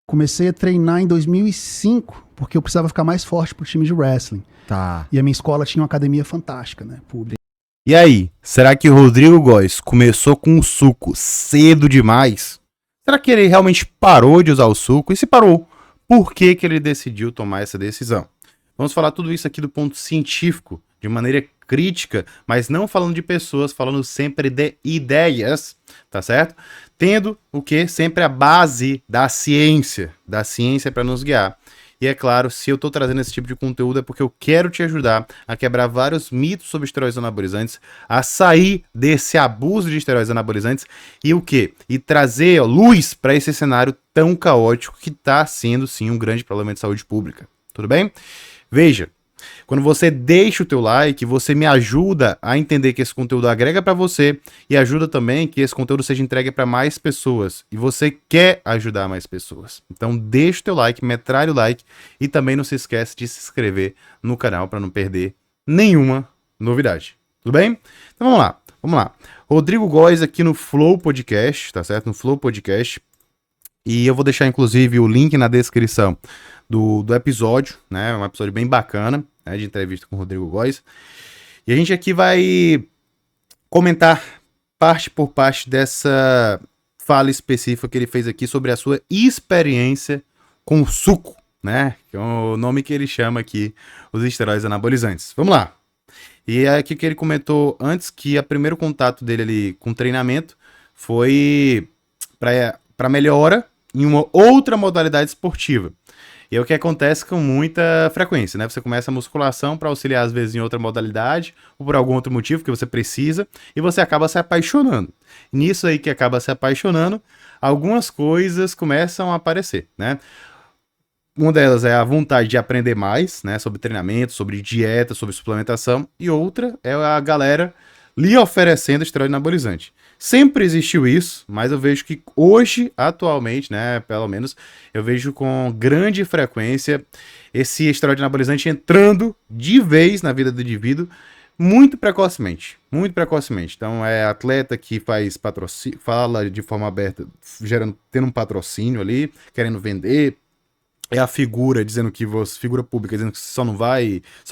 Comecei a treinar em 2005, porque eu precisava ficar mais forte pro time de wrestling. Tá. E a minha escola tinha uma academia fantástica, né? Pública. E aí, será que o Rodrigo Góes começou com o suco cedo demais? Será que ele realmente parou de usar o suco? E se parou, por que que ele decidiu tomar essa decisão? Vamos falar tudo isso aqui do ponto científico, de maneira crítica, mas não falando de pessoas, falando sempre de ideias, tá certo? Tendo o que? Sempre a base da ciência para nos guiar. E é claro, se eu tô trazendo esse tipo de conteúdo é porque eu quero te ajudar a quebrar vários mitos sobre esteroides anabolizantes, a sair desse abuso de esteroides anabolizantes e o quê? E trazer luz para esse cenário tão caótico que tá sendo sim um grande problema de saúde pública. Tudo bem? Veja, quando você deixa o teu like, você me ajuda a entender que esse conteúdo agrega para você e ajuda também que esse conteúdo seja entregue para mais pessoas. E você quer ajudar mais pessoas. Então deixa o teu like, metralha o like e também não se esquece de se inscrever no canal para não perder nenhuma novidade. Tudo bem? Então vamos lá. Rodrigo Góes aqui no Flow Podcast, tá certo? No Flow Podcast. E eu vou deixar inclusive o link na descrição do episódio, né? Um episódio bem bacana, né? De entrevista com o Rodrigo Góes. E a gente aqui vai comentar parte por parte dessa fala específica que ele fez aqui sobre a sua experiência com o suco, né? Que é o nome que ele chama aqui, os esteroides anabolizantes. Vamos lá. E é aqui que ele comentou antes que o primeiro contato dele ali com treinamento foi para melhora em uma outra modalidade esportiva. E é o que acontece com muita frequência, né? Você começa a musculação para auxiliar às vezes em outra modalidade ou por algum outro motivo que você precisa e você acaba se apaixonando. Nisso aí que acaba se apaixonando, algumas coisas começam a aparecer, né? Uma delas é a vontade de aprender mais, né? Sobre treinamento, sobre dieta, sobre suplementação. E outra é a galera lhe oferecendo esteroide anabolizante. Sempre existiu isso, mas eu vejo que hoje, atualmente, né, pelo menos, eu vejo com grande frequência esse esteroide anabolizante entrando de vez na vida do indivíduo muito precocemente, muito precocemente. Então é atleta que faz patrocínio, fala de forma aberta, tendo um patrocínio ali, querendo vender. É a figura dizendo que você, figura pública dizendo que só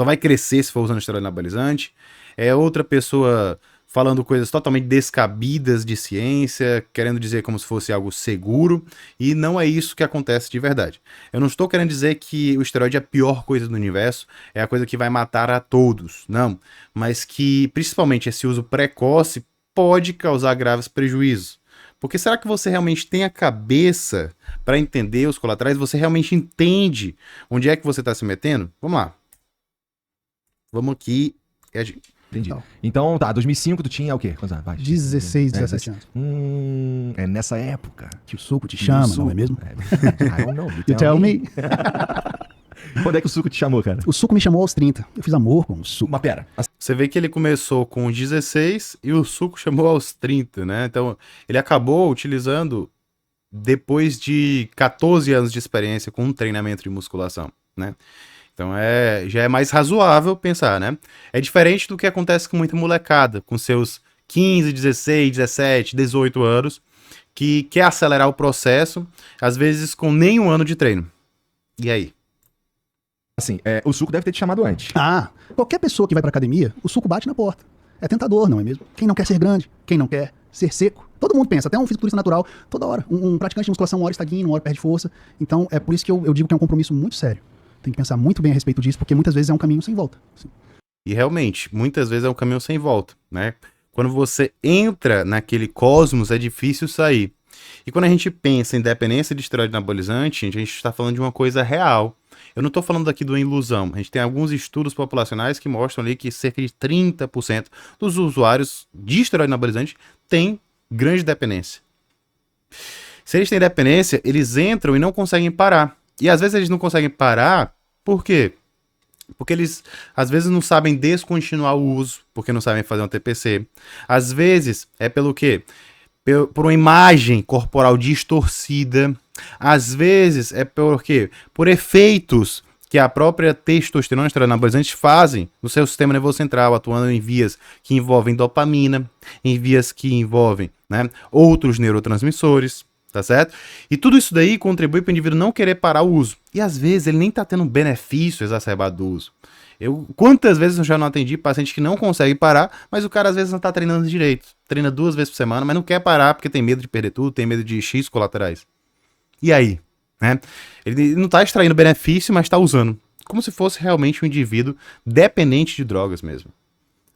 vai crescer se for usando esteroide anabolizante. É outra pessoa falando coisas totalmente descabidas de ciência, querendo dizer como se fosse algo seguro, e não é isso que acontece de verdade. Eu não estou querendo dizer que o esteroide é a pior coisa do universo, é a coisa que vai matar a todos, não, mas que principalmente esse uso precoce pode causar graves prejuízos. Porque será que você realmente tem a cabeça para entender os colaterais? Você realmente entende onde é que você está se metendo? Vamos lá. Vamos aqui. Entendi. Então, tá, 2005 tu tinha o quê? Quantos anos? 16, 17 anos. É nessa época. Que o suco te chama, não é mesmo? I don't know. You tell me. Quando é que o suco te chamou, cara? O suco me chamou aos 30. Eu fiz amor com o suco. Mas pera. Você vê que ele começou com 16 e o suco chamou aos 30, né? Então, ele acabou utilizando depois de 14 anos de experiência com um treinamento de musculação, né? Então já é mais razoável pensar, né? É diferente do que acontece com muita molecada, com seus 15, 16, 17, 18 anos, que quer acelerar o processo, às vezes com nem um ano de treino. E aí? Assim, o suco deve ter te chamado antes. Ah, qualquer pessoa que vai pra academia, o suco bate na porta. É tentador, não é mesmo? Quem não quer ser grande? Quem não quer ser seco? Todo mundo pensa, até um fisiculturista natural, toda hora. Um praticante de musculação, uma hora está guindo, uma hora perde força. Então, é por isso que eu digo que é um compromisso muito sério. Tem que pensar muito bem a respeito disso, porque muitas vezes é um caminho sem volta. Assim. E realmente, muitas vezes é um caminho sem volta, né? Quando você entra naquele cosmos, é difícil sair. E quando a gente pensa em dependência de esteroide anabolizante, a gente está falando de uma coisa real. Eu não estou falando aqui de uma ilusão. A gente tem alguns estudos populacionais que mostram ali que cerca de 30% dos usuários de esteroide anabolizante têm grande dependência. Se eles têm dependência, eles entram e não conseguem parar. E às vezes eles não conseguem parar, por quê? Porque eles às vezes não sabem descontinuar o uso, porque não sabem fazer um TPC. Às vezes é pelo quê? Por uma imagem corporal distorcida. Às vezes é por quê? Por efeitos que a própria testosterona e esteroide anabolizantes fazem no seu sistema nervoso central, atuando em vias que envolvem dopamina, em vias que envolvem, né, outros neurotransmissores. tá certo? E tudo isso daí contribui para o indivíduo não querer parar o uso. E às vezes ele nem tá tendo um benefício exacerbado do uso. Quantas vezes eu já não atendi paciente que não consegue parar, mas o cara às vezes não tá treinando direito. Treina 2 vezes por semana, mas não quer parar porque tem medo de perder tudo, tem medo de X colaterais. E aí? Né? Ele não tá extraindo benefício, mas tá usando. Como se fosse realmente um indivíduo dependente de drogas mesmo.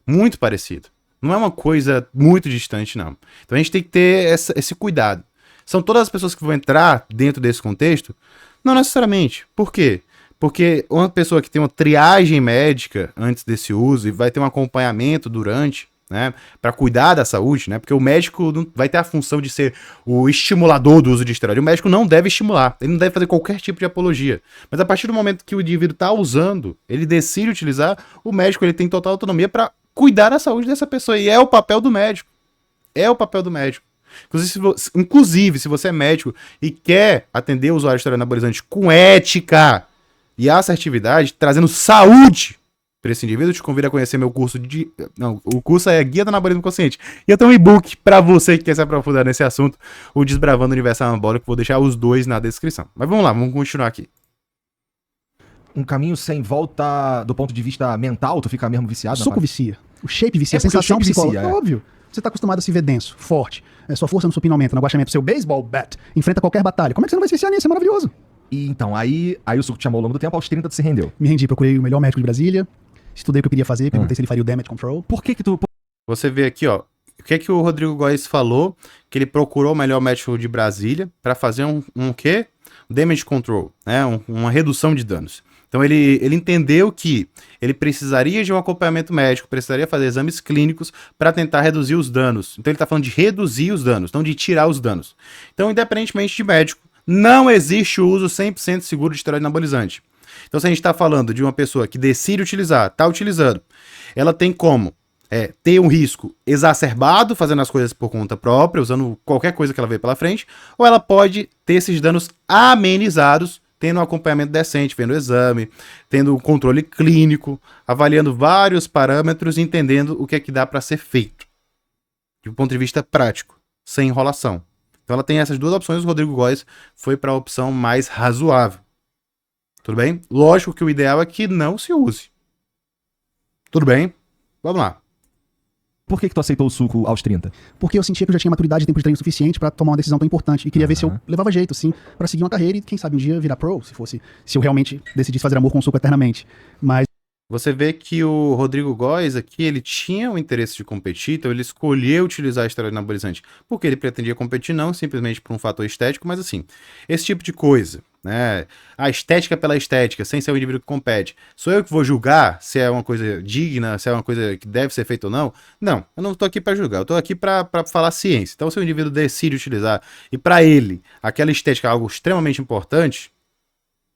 Muito parecido. Não é uma coisa muito distante, não. Então a gente tem que ter esse cuidado. São todas as pessoas que vão entrar dentro desse contexto? Não necessariamente. Por quê? Porque uma pessoa que tem uma triagem médica antes desse uso e vai ter um acompanhamento durante, né, para cuidar da saúde, né, porque o médico não vai ter a função de ser o estimulador do uso de esteroide. O médico não deve estimular, ele não deve fazer qualquer tipo de apologia. Mas a partir do momento que o indivíduo está usando, ele decide utilizar, o médico ele tem total autonomia para cuidar da saúde dessa pessoa. E é o papel do médico. É o papel do médico. Inclusive, se você é médico e quer atender o usuário de esteroide anabolizante com ética e assertividade, trazendo saúde para esse indivíduo, eu te convido a conhecer meu curso o curso é Guia do Anabolismo Consciente. E eu tenho um e-book para você que quer se aprofundar nesse assunto, o Desbravando o Universo Anabólico, vou deixar os dois na descrição. Mas vamos lá, vamos continuar aqui. Um caminho sem volta do ponto de vista mental, tu fica mesmo viciado? Suco vicia. O shape vicia, a sensação psicológica. Óbvio. Você tá acostumado a se ver denso, forte. Sua força no supino aumenta, no agachamento. Seu baseball bat enfrenta qualquer batalha. Como é que você não vai se viciar nisso? É maravilhoso. E então, aí o suco te chamou ao longo do tempo, aos 30 tu se rendeu. Me rendi, procurei o melhor médico de Brasília, estudei o que eu queria fazer, perguntei se ele faria o damage control. Por que tu... Você vê aqui, ó, o que é que o Rodrigo Góes falou, que ele procurou o melhor médico de Brasília para fazer um quê? Damage control, né? Uma redução de danos. Então ele entendeu que ele precisaria de um acompanhamento médico, precisaria fazer exames clínicos para tentar reduzir os danos. Então ele está falando de reduzir os danos, não de tirar os danos. Então, independentemente de médico, não existe o uso 100% seguro de esteroide anabolizante. Então se a gente está falando de uma pessoa que decide utilizar, está utilizando, ela tem como ter um risco exacerbado, fazendo as coisas por conta própria, usando qualquer coisa que ela vê pela frente, ou ela pode ter esses danos amenizados, tendo um acompanhamento decente, vendo o exame, tendo um controle clínico, avaliando vários parâmetros e entendendo o que é que dá para ser feito, de um ponto de vista prático, sem enrolação. Então ela tem essas duas opções, o Rodrigo Góes foi para a opção mais razoável. Tudo bem? Lógico que o ideal é que não se use. Tudo bem? Vamos lá. Por que tu aceitou o suco aos 30? Porque eu sentia que eu já tinha maturidade e tempo de treino suficiente pra tomar uma decisão tão importante. E queria ver se eu levava jeito, assim, pra seguir uma carreira e, quem sabe, um dia virar pro, se eu realmente decidisse fazer amor com o suco eternamente. Mas você vê que o Rodrigo Góes aqui, ele tinha o interesse de competir, então ele escolheu utilizar a esteroide anabolizante porque ele pretendia competir, não simplesmente por um fator estético, mas assim, esse tipo de coisa, né? A estética pela estética, sem ser o indivíduo que compete. Sou eu que vou julgar se é uma coisa digna, se é uma coisa que deve ser feita ou não? Não, eu não tô aqui para julgar, eu tô aqui para falar ciência. Então, se o indivíduo decide utilizar e para ele aquela estética é algo extremamente importante,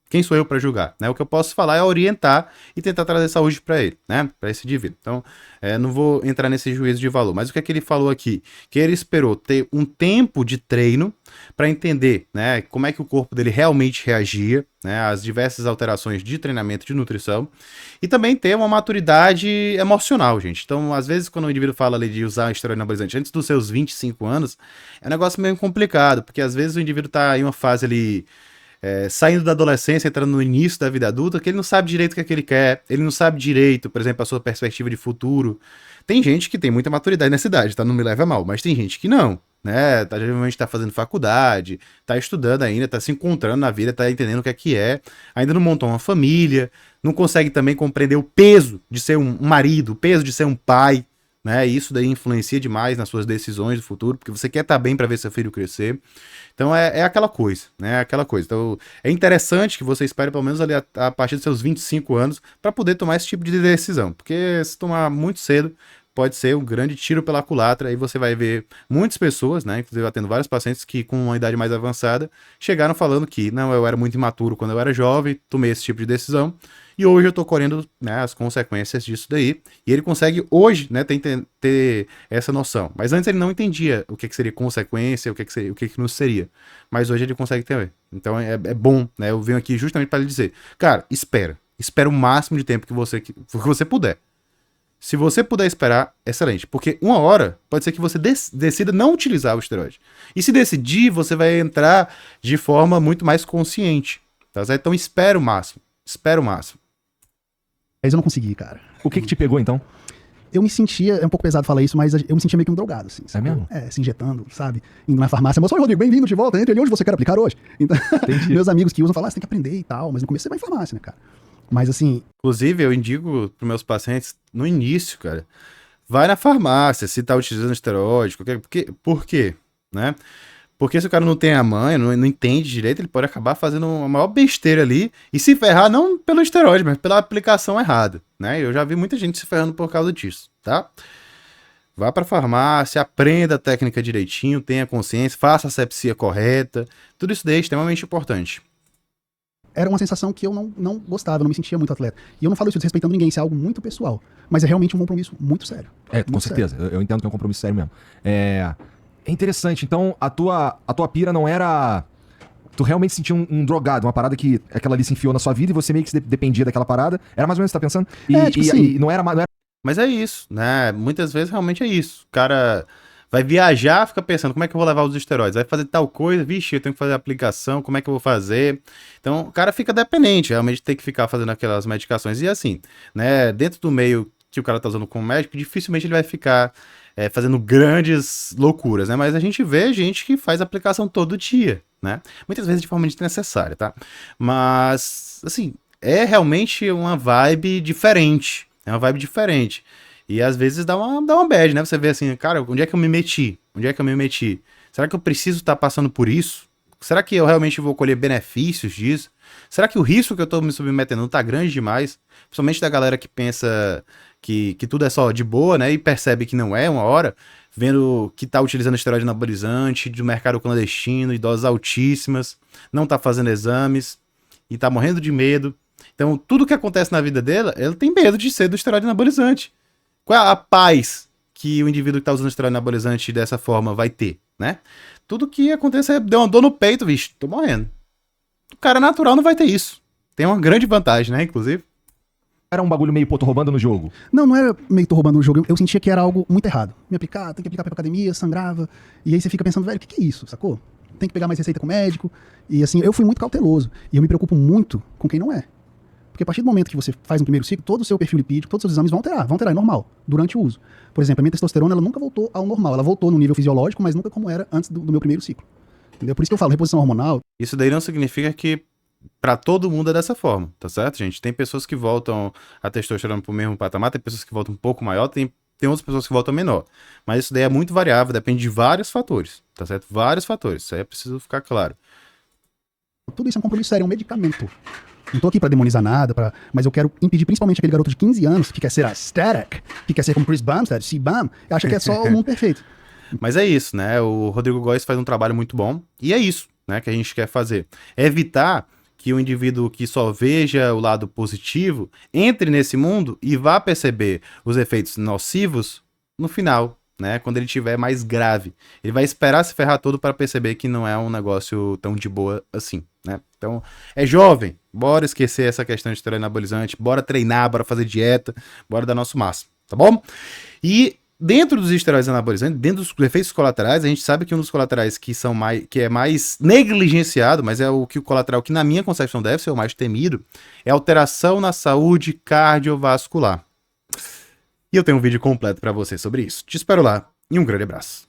quem sou eu para julgar? Né? O que eu posso falar é orientar e tentar trazer saúde para ele, né? Para esse indivíduo. Então, não vou entrar nesse juízo de valor. Mas o que é que ele falou aqui? Que ele esperou ter um tempo de treino para entender, né, como é que o corpo dele realmente reagia, né, às diversas alterações de treinamento, de nutrição, e também ter uma maturidade emocional, gente. Então, às vezes, quando o indivíduo fala ali de usar esteroide anabolizante antes dos seus 25 anos, é um negócio meio complicado, porque às vezes o indivíduo está em uma fase ali saindo da adolescência, entrando no início da vida adulta, que ele não sabe direito o que é que ele quer, ele não sabe direito, por exemplo, a sua perspectiva de futuro. Tem gente que tem muita maturidade nessa idade, tá? Não me leva a mal, mas tem gente que não, né? Geralmente tá fazendo faculdade, tá estudando ainda, tá se encontrando na vida, tá entendendo o que é, ainda não montou uma família, não consegue também compreender o peso de ser um marido, o peso de ser um pai, né? E isso daí influencia demais nas suas decisões do futuro, porque você quer estar bem para ver seu filho crescer. Então é aquela coisa, né? Aquela coisa. Então é interessante que você espere pelo menos ali a partir dos seus 25 anos para poder tomar esse tipo de decisão, porque se tomar muito cedo pode ser um grande tiro pela culatra, e você vai ver muitas pessoas, né, inclusive eu atendo vários pacientes que com uma idade mais avançada chegaram falando que, não, eu era muito imaturo quando eu era jovem, tomei esse tipo de decisão, e hoje eu tô colhendo, né, as consequências disso daí, e ele consegue hoje, né, ter essa noção, mas antes ele não entendia o que seria consequência, o que não seria, mas hoje ele consegue ter, então é bom, né, eu venho aqui justamente para lhe dizer, cara, espera o máximo de tempo que você puder. Se você puder esperar, excelente. Porque uma hora pode ser que você decida não utilizar o esteroide. E se decidir, você vai entrar de forma muito mais consciente. Tá certo? Então espera o máximo. Espera o máximo. Mas eu não consegui, cara. O que te pegou, então? Eu me sentia, é um pouco pesado falar isso, mas eu me sentia meio que um drogado, assim. É mesmo? Se injetando, sabe? Indo na farmácia, mas oi, Rodrigo, bem-vindo de volta, entre ali onde você quer aplicar hoje. Então, meus amigos que usam falam, você tem que aprender e tal, mas no começo você vai em farmácia, né, cara? Mas assim... Inclusive, eu indico para meus pacientes, no início, cara, vai na farmácia, se tá utilizando esteroide, por quê? Né? Porque se o cara não tem a manha, não entende direito, ele pode acabar fazendo uma maior besteira ali e se ferrar não pelo esteroide, mas pela aplicação errada, né? Eu já vi muita gente se ferrando por causa disso, tá? Vá pra farmácia, aprenda a técnica direitinho, tenha consciência, faça a asepsia correta, tudo isso daí é extremamente importante. Era uma sensação que eu não gostava, não me sentia muito atleta. E eu não falo isso desrespeitando ninguém, isso é algo muito pessoal. Mas é realmente um compromisso muito sério. Com certeza. Eu entendo que é um compromisso sério mesmo. É interessante. Então, a tua pira não era... Tu realmente sentia um drogado, uma parada que aquela ali se enfiou na sua vida e você meio que dependia daquela parada. Era mais ou menos o que você tá pensando? E não era... Mas é isso, né? Muitas vezes realmente é isso. O cara vai viajar, fica pensando, como é que eu vou levar os esteroides? Vai fazer tal coisa, vixe, eu tenho que fazer a aplicação, como é que eu vou fazer? Então, o cara fica dependente, realmente tem que ficar fazendo aquelas medicações. E assim, né? Dentro do meio que o cara tá usando como médico, dificilmente ele vai ficar fazendo grandes loucuras, né? Mas a gente vê gente que faz aplicação todo dia, né? Muitas vezes de forma desnecessária, tá? Mas, assim, é realmente uma vibe diferente. É uma vibe diferente. E às vezes dá uma bad, né? Você vê assim, cara, onde é que eu me meti? Onde é que eu me meti? Será que eu preciso estar passando por isso? Será que eu realmente vou colher benefícios disso? Será que o risco que eu tô me submetendo não tá grande demais? Principalmente da galera que pensa que tudo é só de boa, né? E percebe que não é uma hora, vendo que tá utilizando esteroide anabolizante, do mercado clandestino, em doses altíssimas, não tá fazendo exames e tá morrendo de medo. Então, tudo que acontece na vida dela, ela tem medo de ser do esteroide anabolizante. Qual é a paz que o indivíduo que tá usando esteroide anabolizante dessa forma vai ter, né? Tudo que acontece é deu uma dor no peito, vixe, tô morrendo. O cara natural não vai ter isso. Tem uma grande vantagem, né, inclusive. Era um bagulho meio tô roubando no jogo? Não era meio tô roubando no jogo. Eu sentia que era algo muito errado. Me aplicar, tem que aplicar pra academia, sangrava. E aí você fica pensando, velho, o que é isso, sacou? Tem que pegar mais receita com o médico. E assim, eu fui muito cauteloso. E eu me preocupo muito com quem não é. Porque a partir do momento que você faz um primeiro ciclo, todo o seu perfil lipídico, todos os seus exames vão alterar, é normal, durante o uso. Por exemplo, a minha testosterona, ela nunca voltou ao normal. Ela voltou no nível fisiológico, mas nunca como era antes do meu primeiro ciclo. Entendeu? Por isso que eu falo, reposição hormonal. Isso daí não significa que pra todo mundo é dessa forma, tá certo, gente? Tem pessoas que voltam a testosterona pro mesmo patamar, tem pessoas que voltam um pouco maior, tem outras pessoas que voltam menor. Mas isso daí é muito variável, depende de vários fatores, tá certo? Vários fatores, isso aí é preciso ficar claro. Tudo isso é um compromisso sério, é um medicamento. Não tô aqui pra demonizar nada, mas eu quero impedir principalmente aquele garoto de 15 anos que quer ser aesthetic, que quer ser como Chris Bumstead, C-Bum, acha que é só o mundo perfeito. Mas é isso, né? O Rodrigo Góes faz um trabalho muito bom e é isso, né, que a gente quer fazer. É evitar que o indivíduo que só veja o lado positivo entre nesse mundo e vá perceber os efeitos nocivos no final, né? Quando ele tiver mais grave. Ele vai esperar se ferrar todo para perceber que não é um negócio tão de boa assim, né? Então, é jovem, bora esquecer essa questão de esteroide anabolizante, bora treinar, bora fazer dieta, bora dar nosso máximo, tá bom? E dentro dos esteroides anabolizantes, dentro dos efeitos colaterais, a gente sabe que um dos colaterais que é mais negligenciado, mas é o colateral que na minha concepção deve ser o mais temido, é a alteração na saúde cardiovascular. E eu tenho um vídeo completo para você sobre isso. Te espero lá e um grande abraço.